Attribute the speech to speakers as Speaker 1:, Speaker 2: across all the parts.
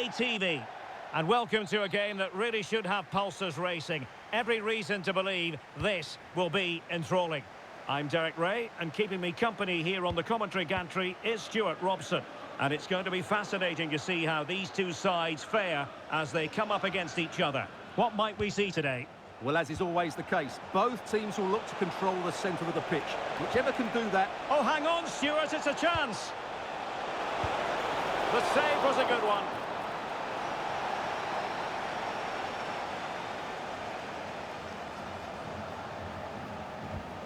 Speaker 1: TV. And welcome to a game that really should have pulses racing. Every reason to believe this will be enthralling. I'm Derek Ray, and keeping me company here on the commentary gantry is Stuart Robson. And it's going to be fascinating to see how these two sides fare as they come up against each other. What might we see today?
Speaker 2: Well, as is always the case, both teams will look to control the centre of the pitch. Whichever can do that...
Speaker 1: Oh, hang on, Stuart, it's a chance. The save was a good one.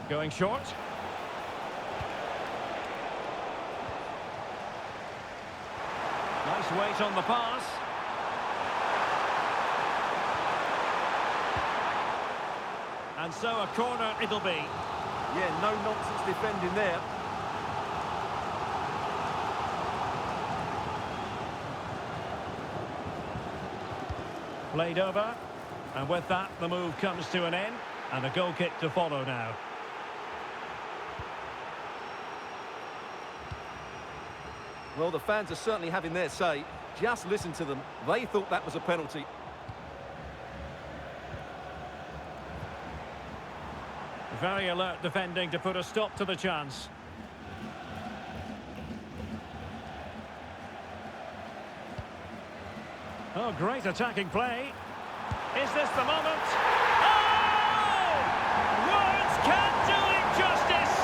Speaker 1: Going short. Nice weight on the pass. And so a corner it'll be.
Speaker 2: Yeah, no nonsense defending there.
Speaker 1: Played over. And with that, the move comes to an end. And a goal kick to follow now.
Speaker 2: Well, the fans are certainly having their say. Just listen to them. They thought that was a penalty.
Speaker 1: Very alert defending to put a stop to the chance. Oh, great attacking play. Is this the moment? Oh! Words can't do it justice.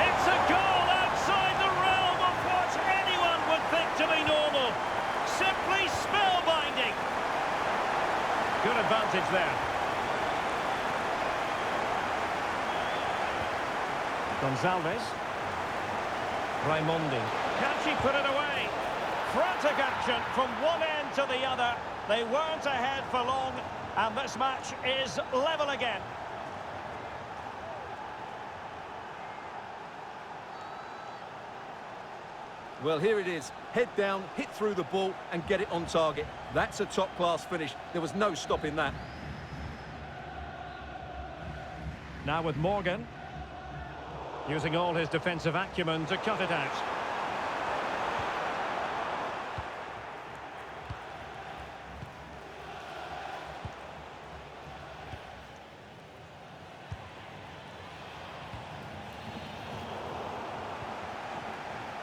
Speaker 1: It's a goal outside the realm of what anyone would think to be normal. Simply spellbinding. Good advantage there. Gonzalez. Raimondi. Can she put it away? Frantic action from one end to the other. They weren't ahead for long, and this match is level again.
Speaker 2: Well, here it is. Head down, hit through the ball, and get it on target. That's a top-class finish. There was no stopping that.
Speaker 1: Now with Morgan. Using all his defensive acumen to cut it out.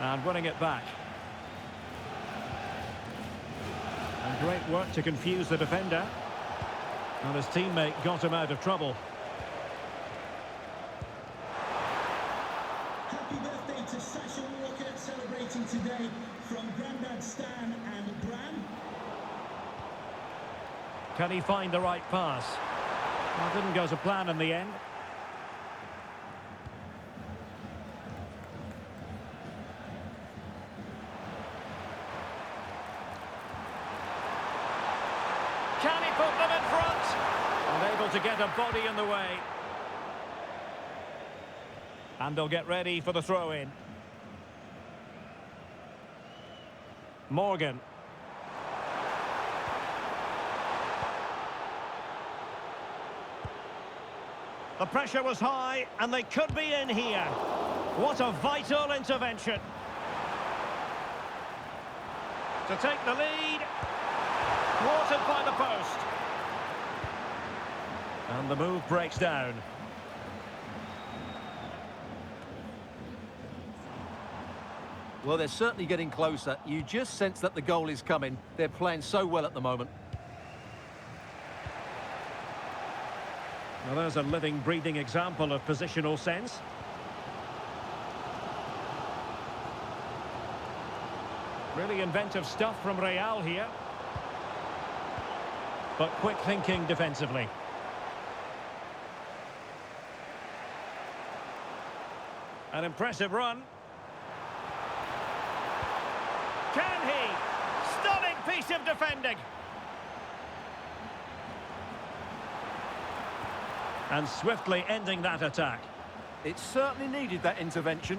Speaker 1: And winning it back. And great work to confuse the defender. And his teammate got him out of trouble.
Speaker 3: Happy birthday to Sasha Walker, celebrating today from Grandad Stan and Bran.
Speaker 1: Can he find the right pass? Well, didn't go to plan in the end. Can he put them in front? Unable to get a body in the way. And they'll get ready for the throw-in. Morgan. The pressure was high, and they could be in here. What a vital intervention. To take the lead. Thwarted by the post. And the move breaks down.
Speaker 2: Well, they're certainly getting closer. You just sense that the goal is coming. They're playing so well at the moment.
Speaker 1: Well, there's a living, breathing example of positional sense. Really inventive stuff from Real here. But quick thinking defensively. An impressive run. Can he? Stunning piece of defending. And swiftly ending that attack.
Speaker 2: It certainly needed that intervention.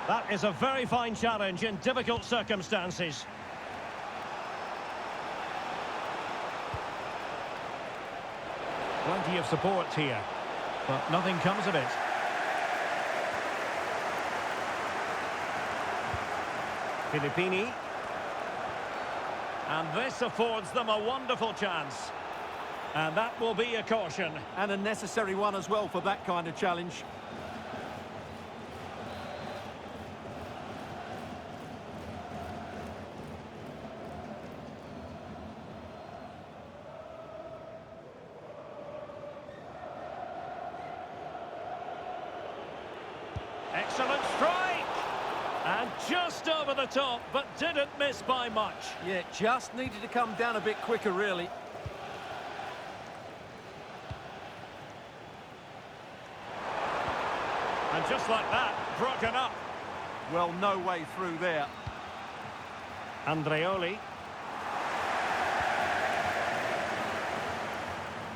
Speaker 1: That is a very fine challenge in difficult circumstances. Plenty of support here, but nothing comes of it. Filippini. And this affords them a wonderful chance. And that will be a caution.
Speaker 2: And a necessary one as well for that kind of challenge.
Speaker 1: Excellent strike! And just over the top, but didn't miss by much.
Speaker 2: Yeah, just needed to come down a bit quicker, really.
Speaker 1: And just like that, broken up.
Speaker 2: Well, no way through there.
Speaker 1: Andreoli.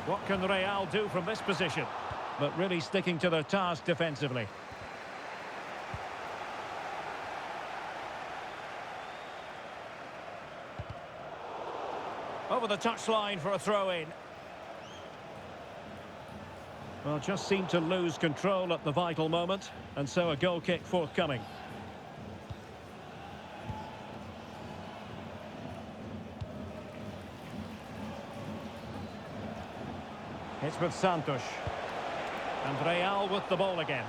Speaker 1: What can Real do from this position? But really sticking to their task defensively. Over the touchline for a throw-in. Well, just seemed to lose control at the vital moment, and so a goal kick forthcoming. It's with Santos. And Real with the ball again.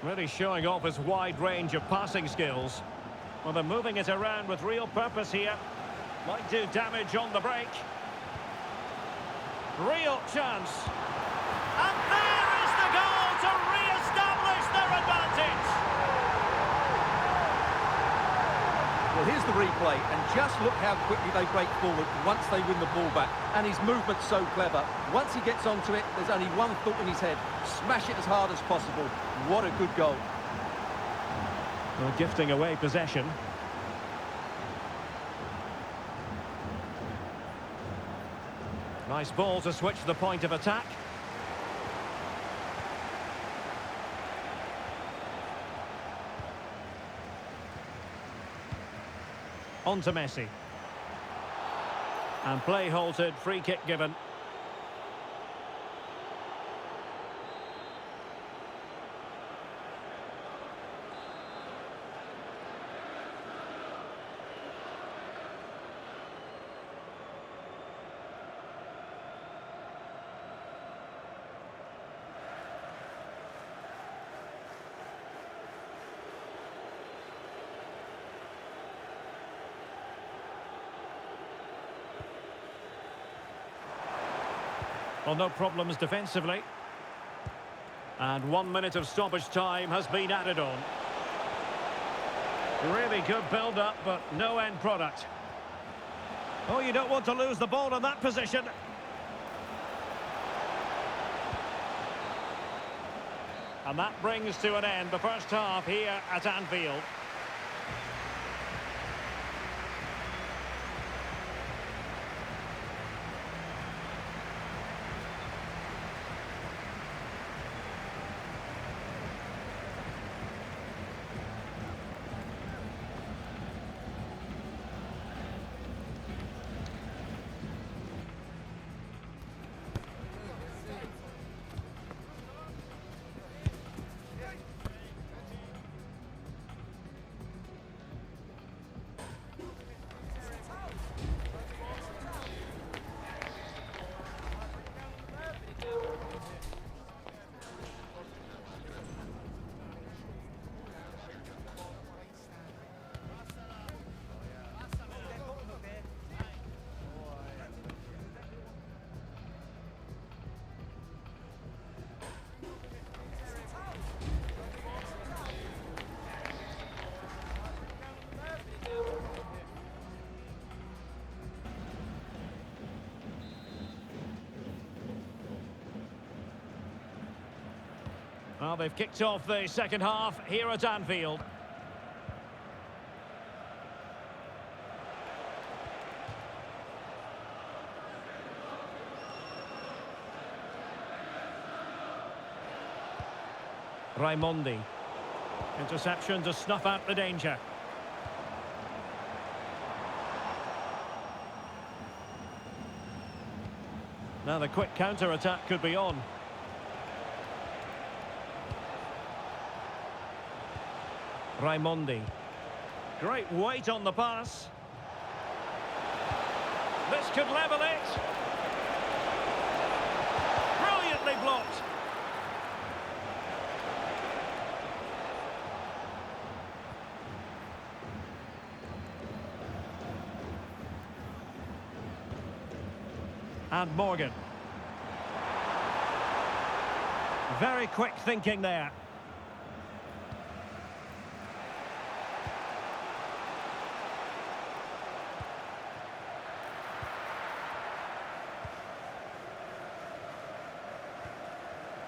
Speaker 1: Really showing off his wide range of passing skills. Well, they're moving it around with real purpose here. Might do damage on the break. Real chance. And there is the goal to re-establish their advantage.
Speaker 2: Well, here's the replay, and just look how quickly they break forward once they win the ball back. And his movement's so clever. Once he gets onto it, there's only one thought in his head. Smash it as hard as possible. What a good goal.
Speaker 1: Well, gifting away possession. Nice ball to switch the point of attack. On to Messi. And play halted, free kick given. Well, no problems defensively. And 1 minute of stoppage time has been added on. Really good build-up, but no end product. Oh, you don't want to lose the ball in that position. And that brings to an end the first half here at Anfield. Well, they've kicked off the second half here at Anfield. Raimondi. Interception to snuff out the danger. Now the quick counter-attack could be on. Raimondi. Great weight on the pass. This could level it. Brilliantly blocked. And Morgan. Very quick thinking there.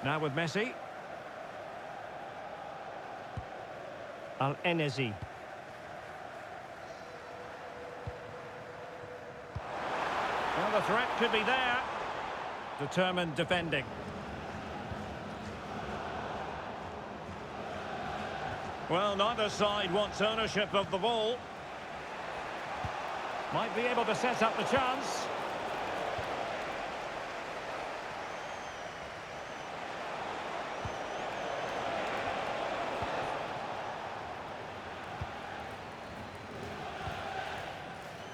Speaker 1: Now with Messi. Al-Enesy. Well, the threat could be there. Determined defending. Well, neither side wants ownership of the ball. Might be able to set up the chance.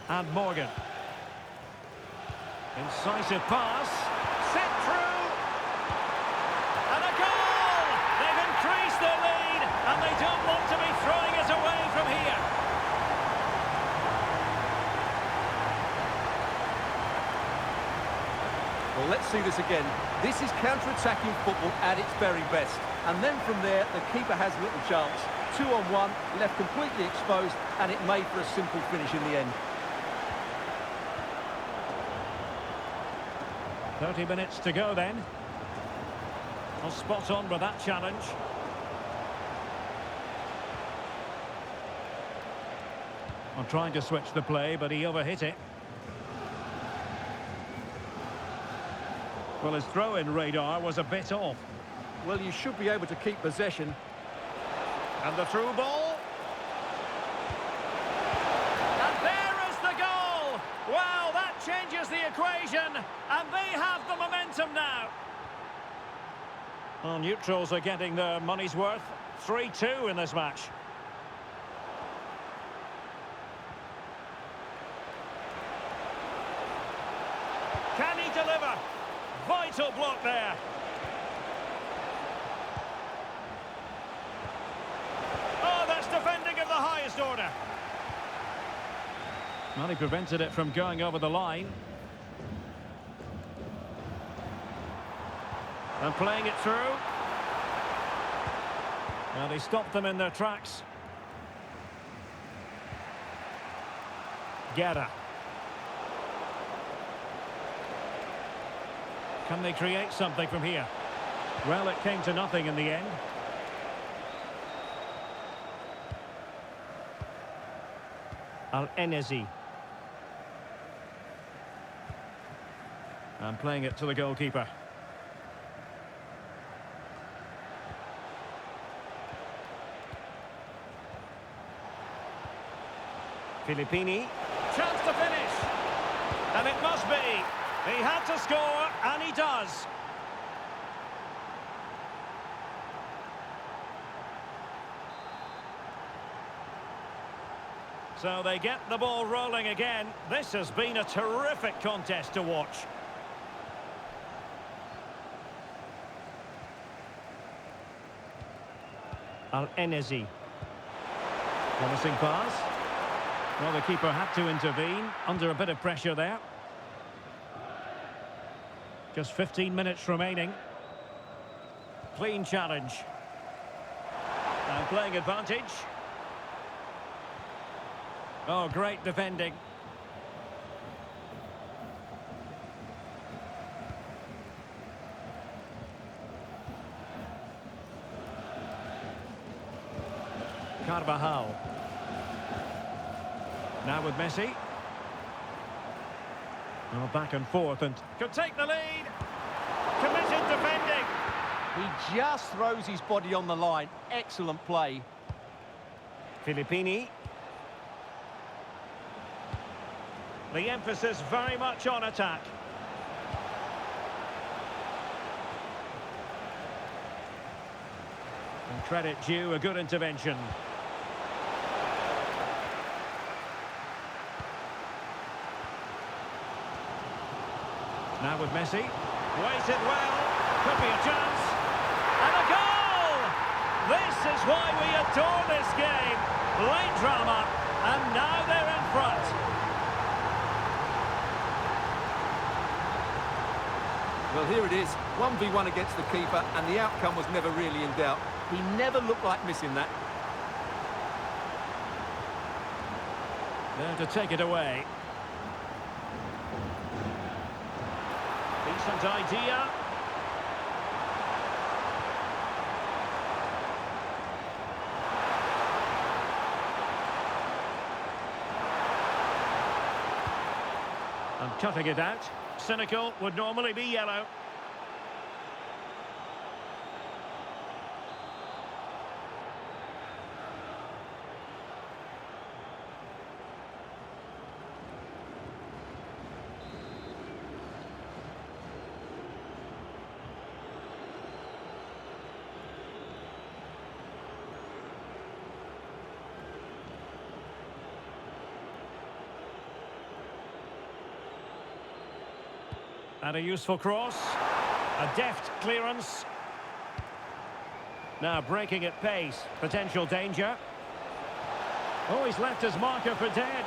Speaker 1: And Morgan. Incisive pass. Set through. And a goal! They've increased their lead, and they don't want to be throwing it away from here.
Speaker 2: Well, let's see this again. This is counter-attacking football at its very best. And then from there, the keeper has little chance. 2-on-1, left completely exposed, and it made for a simple finish in the end.
Speaker 1: 30 minutes to go then. Well, spot on with that challenge. I'm trying to switch the play, but he overhit it. Well, his throw-in radar was a bit off.
Speaker 2: Well, you should be able to keep possession.
Speaker 1: And the through ball. And there is the goal! Wow, that changes the equation, and they have the momentum now. Well, neutrals are getting their money's worth. 3-2 in this match. Can he deliver? Vital block there. Oh, that's defending of the highest order. Well, he prevented it from going over the line. And playing it through. Well, he stopped them in their tracks. Guerra. Can they create something from here? Well, it came to nothing in the end. Al-Enesy. And playing it to the goalkeeper. Filippini. Chance to finish. And it must be. He had to score, and he does. So they get the ball rolling again. This has been a terrific contest to watch. Al-Enesy. Promising pass. Well, the keeper had to intervene under a bit of pressure there. Just 15 minutes remaining. Clean challenge. And playing advantage. Oh, great defending. Carvajal. Now with Messi. Well, back and forth and could take the lead. Committed defending.
Speaker 2: He just throws his body on the line. Excellent play.
Speaker 1: Filippini. The emphasis very much on attack. And credit due, a good intervention. Now with Messi. Waited well. Could be a chance. And a goal! This is why we adore this game. Late drama. And now they're in front.
Speaker 2: Well, here it is. 1v1 against the keeper, and the outcome was never really in doubt. He never looked like missing that.
Speaker 1: There to take it away. Decent idea. And cutting it out. Cynical would normally be yellow. And a useful cross. A deft clearance. Now breaking at pace. Potential danger. Oh, he's left his marker for dead.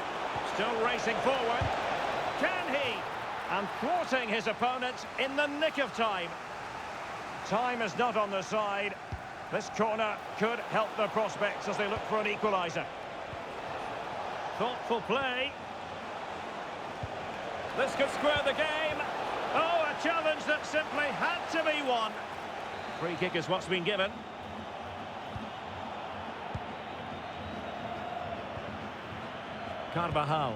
Speaker 1: Still racing forward. Can he? And thwarting his opponent in the nick of time. Time is not on their side. This corner could help their prospects as they look for an equaliser. Thoughtful play. This could square the game. Oh, a challenge that simply had to be won. Free kick is what's been given. Carvajal.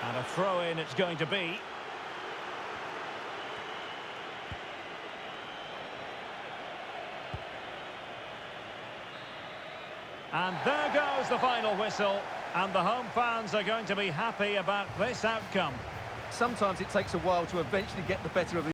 Speaker 1: And a throw-in it's going to be. And there goes the final whistle. And the home fans are going to be happy about this outcome.
Speaker 2: Sometimes it takes a while to eventually get the better of the